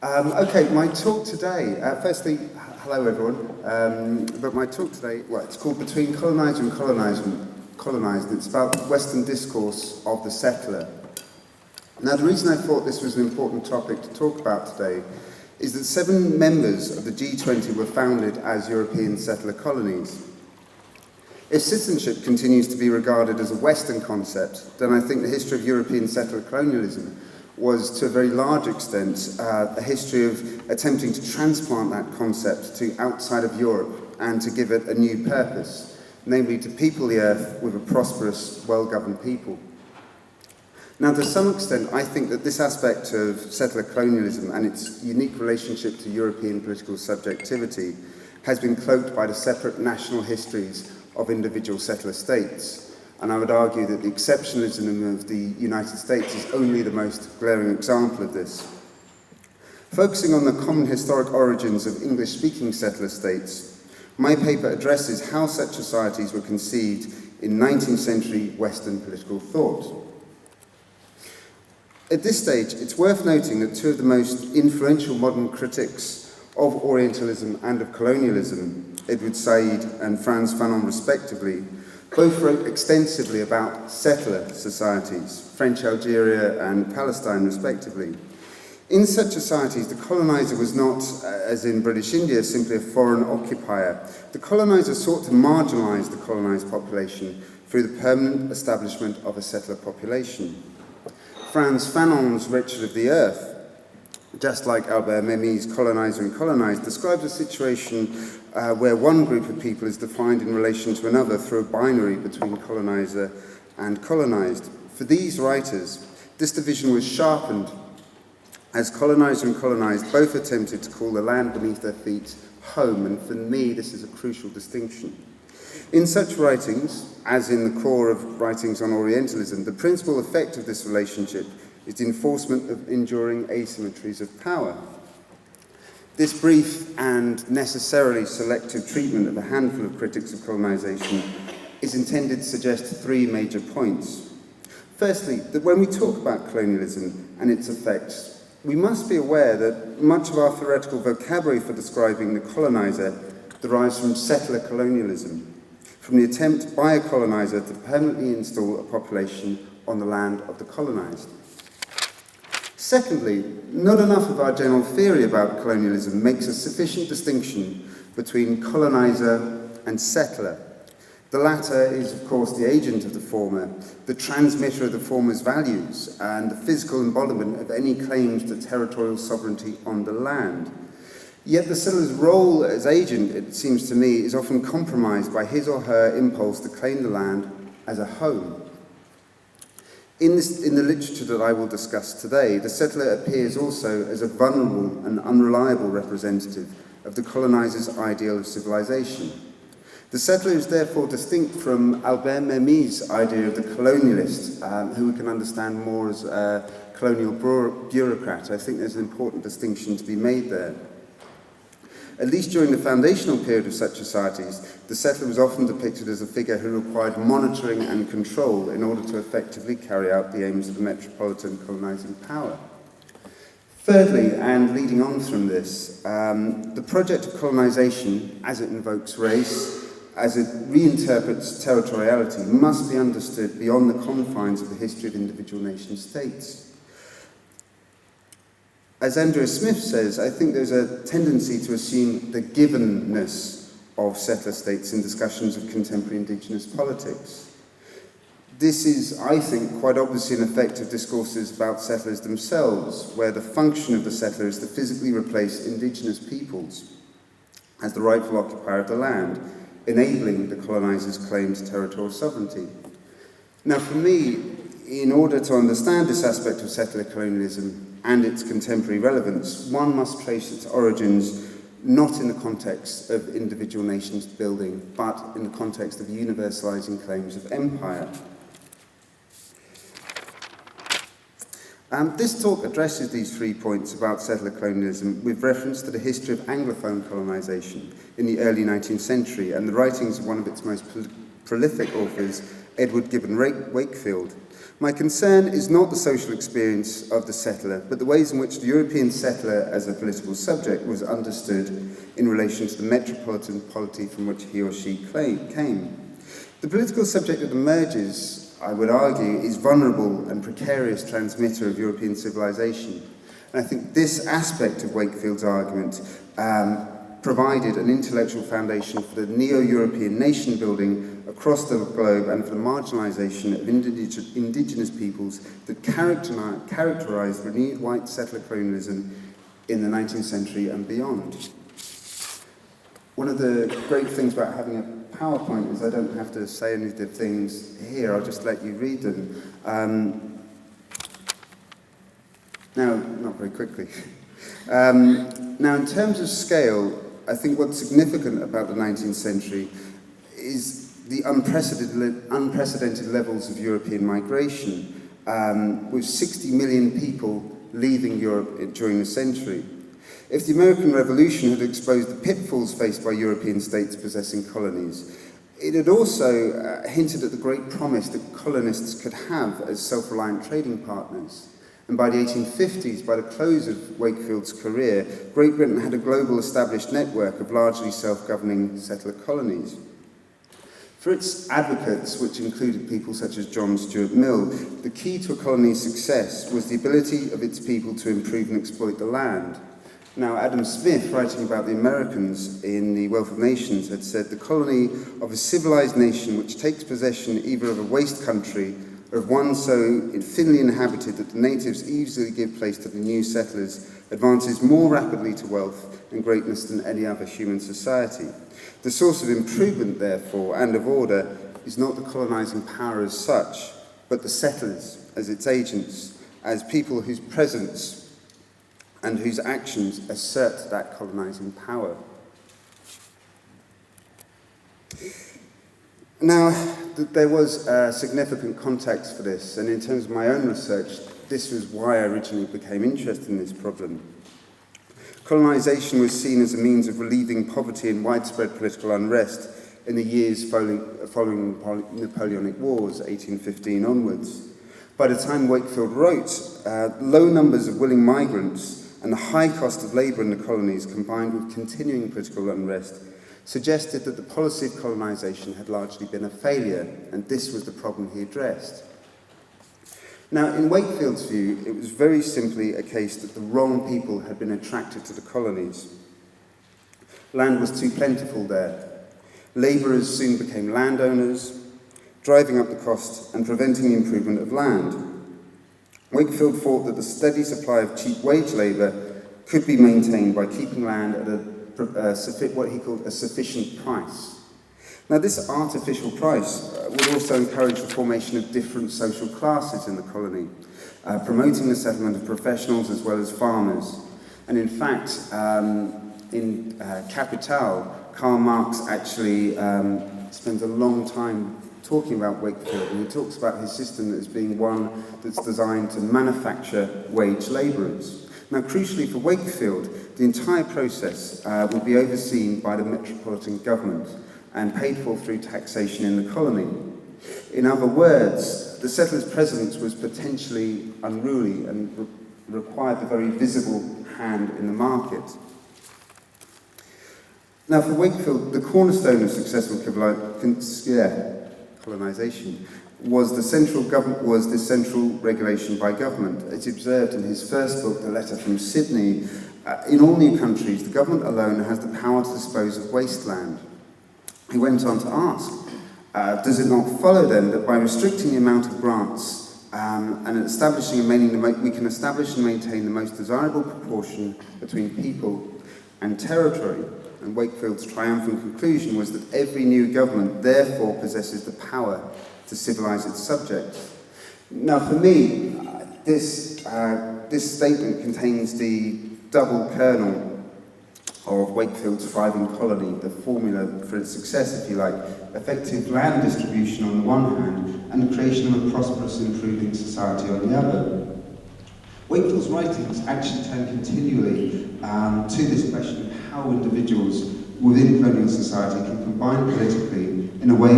Okay, my talk today, firstly, hello everyone, but my talk today, well, it's called Between Colonizer and Colonized. It's about Western discourse of the settler. Now, the reason I thought this was an important topic to talk about today is that 7 members of the G20 were founded as European settler colonies. If citizenship continues to be regarded as a Western concept, then I think the history of European settler colonialism was, to a very large extent, a history of attempting to transplant that concept to outside of Europe and to give it a new purpose, namely to people the earth with a prosperous, well-governed people. Now, to some extent, I think that this aspect of settler colonialism and its unique relationship to European political subjectivity has been cloaked by the separate national histories of individual settler states. And I would argue that the exceptionalism of the United States is only the most glaring example of this. Focusing on the common historic origins of English-speaking settler states, my paper addresses how such societies were conceived in 19th century Western political thought. At this stage, it's worth noting that 2 of the most influential modern critics of Orientalism and of colonialism, Edward Said and Frantz Fanon respectively, both wrote extensively about settler societies, French Algeria and Palestine respectively. In such societies, the colonizer was not, as in British India, simply a foreign occupier. The colonizer sought to marginalize the colonized population through the permanent establishment of a settler population. Frantz Fanon's Wretched of the Earth, just like Albert Memmi's Colonizer and Colonized, describes a situation where one group of people is defined in relation to another through a binary between colonizer and colonized. For these writers, this division was sharpened as colonizer and colonized both attempted to call the land beneath their feet home, and for me this is a crucial distinction. In such writings, as in the core of writings on Orientalism, the principal effect of this relationship is the enforcement of enduring asymmetries of power. This brief and necessarily selective treatment of a handful of critics of colonization is intended to suggest 3 major points. Firstly, that when we talk about colonialism and its effects, we must be aware that much of our theoretical vocabulary for describing the colonizer derives from settler colonialism, from the attempt by a colonizer to permanently install a population on the land of the colonized. Secondly, not enough of our general theory about colonialism makes a sufficient distinction between colonizer and settler. The latter is, of course, the agent of the former, the transmitter of the former's values, and the physical embodiment of any claims to territorial sovereignty on the land. Yet the settler's role as agent, it seems to me, is often compromised by his or her impulse to claim the land as a home. In the literature that I will discuss today, the settler appears also as a vulnerable and unreliable representative of the colonizer's ideal of civilization. The settler is therefore distinct from Albert Memmi's idea of the colonialist, who we can understand more as a colonial bureaucrat. I think there's an important distinction to be made there. At least during the foundational period of such societies, the settler was often depicted as a figure who required monitoring and control in order to effectively carry out the aims of the metropolitan colonizing power. Thirdly, and leading on from this, the project of colonization, as it invokes race, as it reinterprets territoriality, must be understood beyond the confines of the history of individual nation-states. As Andrea Smith says, I think there's a tendency to assume the givenness of settler states in discussions of contemporary indigenous politics. This is, I think, quite obviously an effect of discourses about settlers themselves, where the function of the settler is to physically replace indigenous peoples as the rightful occupier of the land, enabling the colonizer's claim to territorial sovereignty. Now, for me, in order to understand this aspect of settler colonialism and its contemporary relevance, one must trace its origins not in the context of individual nations building, but in the context of universalizing claims of empire. This talk addresses these 3 points about settler colonialism with reference to the history of Anglophone colonization in the early 19th century and the writings of one of its most prolific authors, Edward Gibbon Wakefield. My concern is not the social experience of the settler, but the ways in which the European settler as a political subject was understood in relation to the metropolitan polity from which he or she came. The political subject that emerges, I would argue, is vulnerable and precarious transmitter of European civilization. And I think this aspect of Wakefield's argument provided an intellectual foundation for the neo-European nation building across the globe and for the marginalisation of indigenous peoples that characterised renewed white settler colonialism in the 19th century and beyond. One of the great things about having a PowerPoint is I don't have to say any of the things here, I'll just let you read them. Now, not very quickly. Now, in terms of scale, I think what's significant about the 19th century is the unprecedented levels of European migration, with 60 million people leaving Europe during the century. If the American Revolution had exposed the pitfalls faced by European states possessing colonies, it had also hinted at the great promise that colonists could have as self-reliant trading partners. And by the 1850s, by the close of Wakefield's career, Great Britain had a global established network of largely self-governing settler colonies. For its advocates, which included people such as John Stuart Mill, the key to a colony's success was the ability of its people to improve and exploit the land. Now, Adam Smith, writing about the Americans in The Wealth of Nations, had said, "The colony of a civilized nation which takes possession either of a waste country or of one so thinly inhabited that the natives easily give place to the new settlers, advances more rapidly to wealth and greatness than any other human society. The source of improvement, therefore, and of order, is not the colonizing power as such, but the settlers as its agents, as people whose presence and whose actions assert that colonizing power." Now, there was significant context for this, and in terms of my own research, this was why I originally became interested in this problem. Colonization was seen as a means of relieving poverty and widespread political unrest in the years following the Napoleonic Wars, 1815 onwards. By the time Wakefield wrote, low numbers of willing migrants and the high cost of labour in the colonies, combined with continuing political unrest, suggested that the policy of colonisation had largely been a failure, and this was the problem he addressed. Now, in Wakefield's view, it was very simply a case that the wrong people had been attracted to the colonies. Land was too plentiful there. Labourers soon became landowners, driving up the cost and preventing the improvement of land. Wakefield thought that the steady supply of cheap wage labour could be maintained by keeping land at what he called a sufficient price. Now, this artificial price would also encourage the formation of different social classes in the colony, promoting the settlement of professionals as well as farmers. And in fact, in Capital, Karl Marx actually spends a long time talking about Wakefield, and he talks about his system as being one that's designed to manufacture wage labourers. Now, crucially for Wakefield, the entire process would be overseen by the metropolitan government and paid for through taxation in the colony. In other words, the settlers' presence was potentially unruly and required a very visible hand in the market. Now, for Wakefield, the cornerstone of successful colonisation was the central regulation by government. As observed in his first book, The Letter from Sydney, in all new countries, the government alone has the power to dispose of wasteland. He went on to ask, does it not follow then that by restricting the amount of grants and establishing and we can establish and maintain the most desirable proportion between people and territory? And Wakefield's triumphant conclusion was that every new government therefore possesses the power to civilise its subjects. Now, for me, this statement contains the double kernel of Wakefield's thriving colony, the formula for its success, if you like: effective land distribution on the one hand, and the creation of a prosperous, improving society on the other. Wakefield's writings actually turn continually to this question of how individuals within colonial society can combine politically in a way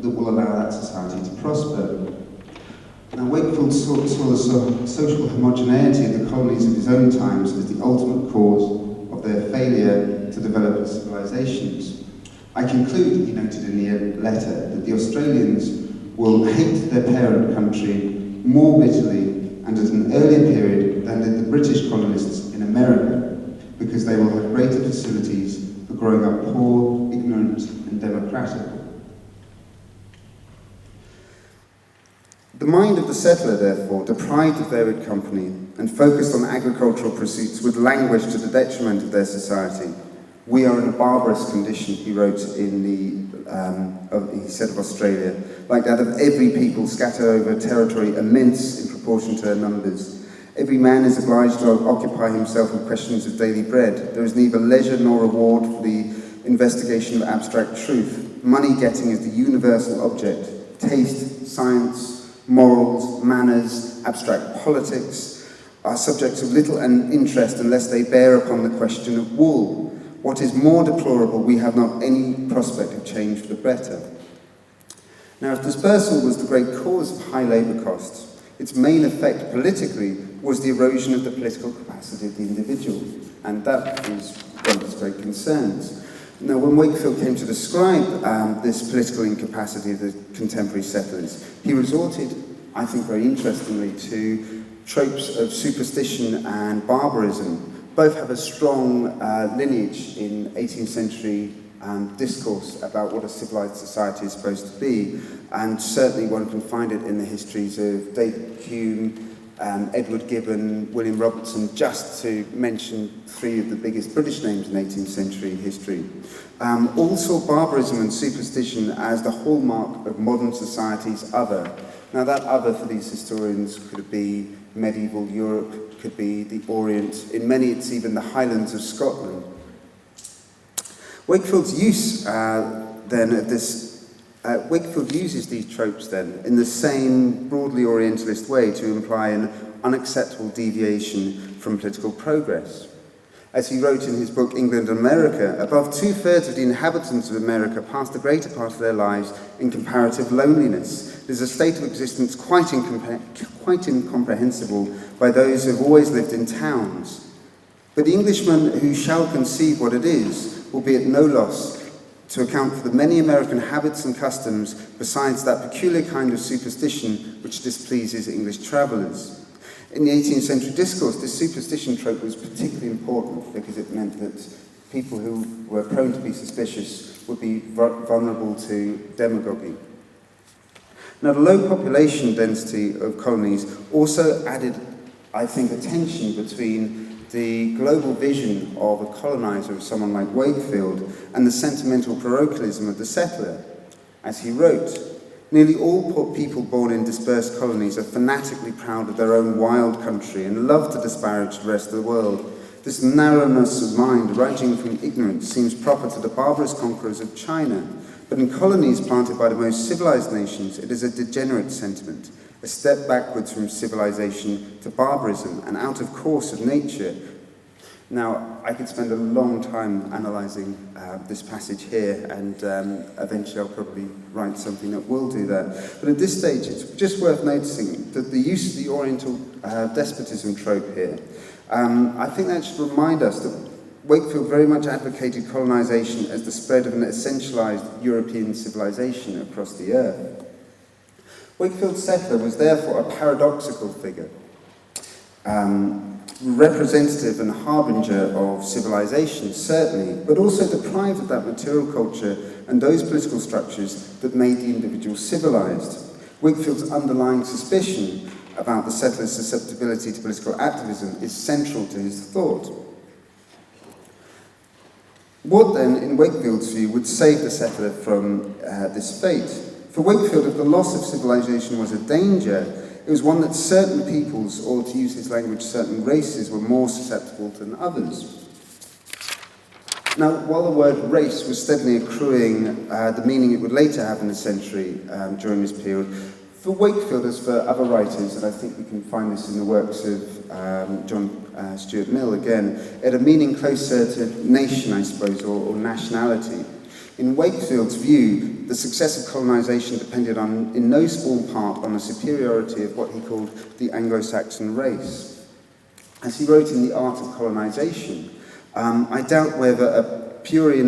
that will allow that society to prosper. Now, Wakefield saw the social homogeneity of the colonies of his own times as the ultimate cause of their failure to develop civilizations. I conclude, he noted in the letter, that the Australians will hate their parent country more bitterly and at an earlier period than did the British colonists in America, because they will have greater facilities for growing up poor, ignorant, and democratic. The mind of the settler, therefore, deprived of varied company and focused on agricultural pursuits, would languish to the detriment of their society. We are in a barbarous condition, he wrote in he said of Australia, like that of every people scattered over a territory immense in proportion to their numbers. Every man is obliged to occupy himself with questions of daily bread. There is neither leisure nor reward for the investigation of abstract truth. Money-getting is the universal object. Taste, science, morals, manners, abstract politics are subjects of little interest unless they bear upon the question of wool. What is more deplorable, we have not any prospect of change for the better. Now, if dispersal was the great cause of high labour costs, its main effect politically was the erosion of the political capacity of the individual, and that was one of his great concerns. Now, when Wakefield came to describe this political incapacity of the contemporary settlers, he resorted, I think very interestingly, to tropes of superstition and barbarism. Both have a strong lineage in 18th century discourse about what a civilized society is supposed to be, and certainly one can find it in the histories of David Hume, Edward Gibbon, William Robertson, just to mention three of the biggest British names in 18th century history. All saw barbarism and superstition as the hallmark of modern society's other. Now, that other for these historians could be medieval Europe, could be the Orient. In many, it's even the Highlands of Scotland. Wakefield's use Wakefield uses these tropes then in the same broadly Orientalist way to imply an unacceptable deviation from political progress. As he wrote in his book England and America, above 2/3 of the inhabitants of America pass the greater part of their lives in comparative loneliness. It is a state of existence quite incomprehensible by those who have always lived in towns. But the Englishman who shall conceive what it is will be at no loss to account for the many American habits and customs besides that peculiar kind of superstition which displeases English travellers. In the 18th century discourse, this superstition trope was particularly important because it meant that people who were prone to be suspicious would be vulnerable to demagogy. Now, the low population density of colonies also added, I think, a tension between the global vision of a colonizer, of someone like Wakefield, and the sentimental parochialism of the settler. As he wrote, nearly all people born in dispersed colonies are fanatically proud of their own wild country and love to disparage the rest of the world. This narrowness of mind, arising from ignorance, seems proper to the barbarous conquerors of China. But in colonies planted by the most civilized nations, it is a degenerate sentiment, a step backwards from civilization to barbarism, and out of course of nature. Now, I could spend a long time analysing this passage here, and eventually I'll probably write something that will do that. But at this stage, it's just worth noticing that the use of the Oriental despotism trope here, I think that should remind us that Wakefield very much advocated colonization as the spread of an essentialized European civilization across the earth. Wakefield's settler was therefore a paradoxical figure, representative and harbinger of civilization, certainly, but also deprived of that material culture and those political structures that made the individual civilized. Wakefield's underlying suspicion about the settler's susceptibility to political activism is central to his thought. What then, in Wakefield's view, would save the settler from this fate? For Wakefield, if the loss of civilization was a danger, it was one that certain peoples, or to use his language, certain races, were more susceptible than others. Now, while the word race was steadily accruing the meaning it would later have in the century during this period, for Wakefield, as for other writers, and I think we can find this in the works of John Stuart Mill again, it had a meaning closer to nation, I suppose, or nationality. In Wakefield's view, the success of colonisation depended in no small part on the superiority of what he called the Anglo-Saxon race. As he wrote in The Art of Colonization, I doubt whether a purely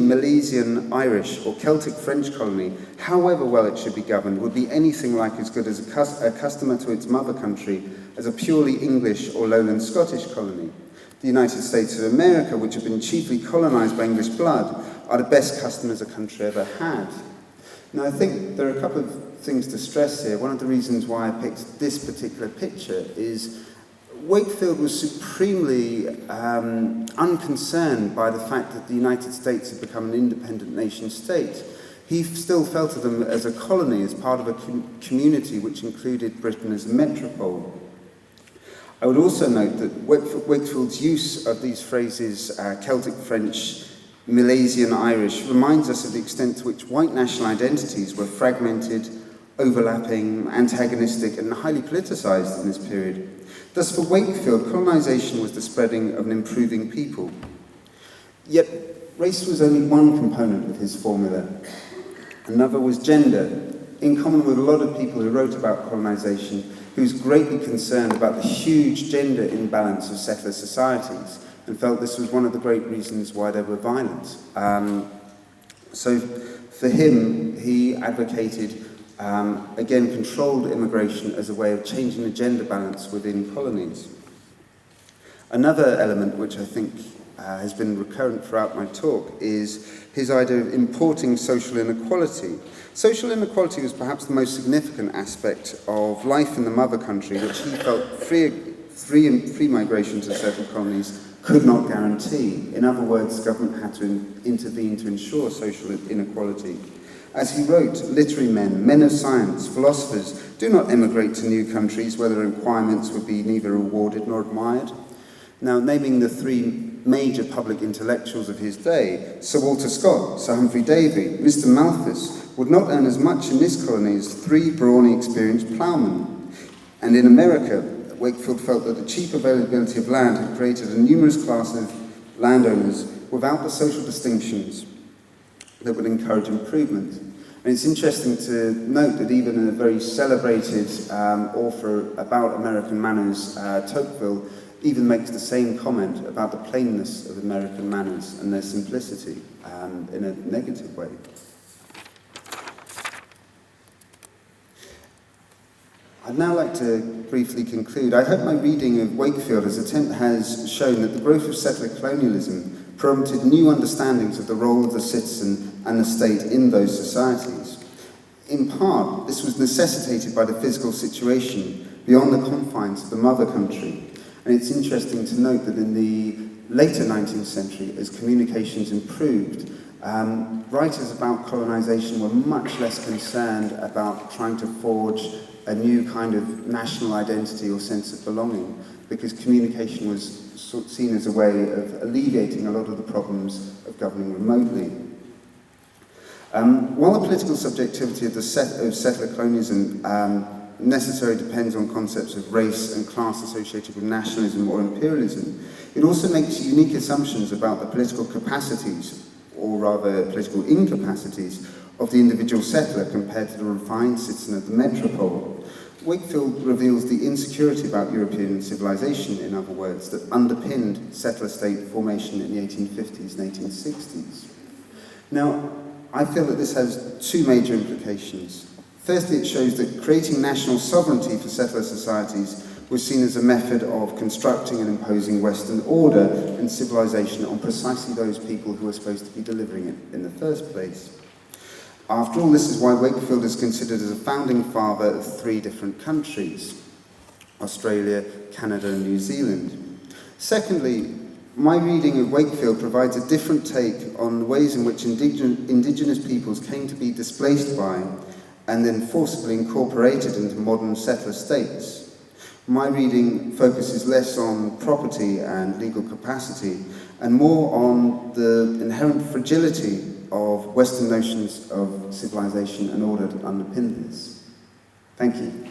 Milesian Irish or Celtic French colony, however well it should be governed, would be anything like as good as a customer to its mother country as a purely English or lowland Scottish colony. The United States of America, which have been chiefly colonised by English blood, are the best customers a country ever had. Now, I think there are a couple of things to stress here. One of the reasons why I picked this particular picture is Wakefield was supremely unconcerned by the fact that the United States had become an independent nation state. He still felt of them as a colony, as part of a community which included Britain as a metropole. I would also note that Wakefield's use of these phrases, Celtic French, Milesian Irish, reminds us of the extent to which white national identities were fragmented, overlapping, antagonistic, and highly politicised in this period. Thus, for Wakefield, colonisation was the spreading of an improving people. Yet, race was only one component of his formula. Another was gender. In common with a lot of people who wrote about colonisation, he was greatly concerned about the huge gender imbalance of settler societies and felt this was one of the great reasons why there were violence. So, for him, he advocated again, controlled immigration as a way of changing the gender balance within colonies. Another element which I think has been recurrent throughout my talk is his idea of importing social inequality. Social inequality was perhaps the most significant aspect of life in the mother country, which he felt free migration to settled colonies could not guarantee. In other words, government had to intervene to ensure social inequality. As he wrote, literary men of science, philosophers, do not emigrate to new countries where their requirements would be neither rewarded nor admired. Now, naming the three major public intellectuals of his day, Sir Walter Scott, Sir Humphrey Davy, Mr. Malthus, would not earn as much in this colony as three brawny, experienced ploughmen. And in America, Wakefield felt that the cheap availability of land had created a numerous class of landowners without the social distinctions that would encourage improvement. And it's interesting to note that even a very celebrated author about American manners, Tocqueville, even makes the same comment about the plainness of American manners and their simplicity in a negative way. I'd now like to briefly conclude. I hope my reading of Wakefield has shown that the growth of settler colonialism prompted new understandings of the role of the citizen and the state in those societies. In part, this was necessitated by the physical situation beyond the confines of the mother country. And it's interesting to note that in the later 19th century, as communications improved, writers about colonisation were much less concerned about trying to forge a new kind of national identity or sense of belonging, because communication was seen as a way of alleviating a lot of the problems of governing remotely. While the political subjectivity of settler colonialism necessarily depends on concepts of race and class associated with nationalism or imperialism, it also makes unique assumptions about the political capacities, or rather political incapacities, of the individual settler compared to the refined citizen of the metropole. Wakefield reveals the insecurity about European civilization, in other words, that underpinned settler state formation in the 1850s and 1860s. Now, I feel that this has two major implications. Firstly, it shows that creating national sovereignty for settler societies was seen as a method of constructing and imposing Western order and civilization on precisely those people who were supposed to be delivering it in the first place. After all, this is why Wakefield is considered as a founding father of three different countries: Australia, Canada, and New Zealand. Secondly, my reading of Wakefield provides a different take on the ways in which indigenous peoples came to be displaced by and then forcibly incorporated into modern settler states. My reading focuses less on property and legal capacity and more on the inherent fragility of Western notions of civilization and order that underpin this. Thank you.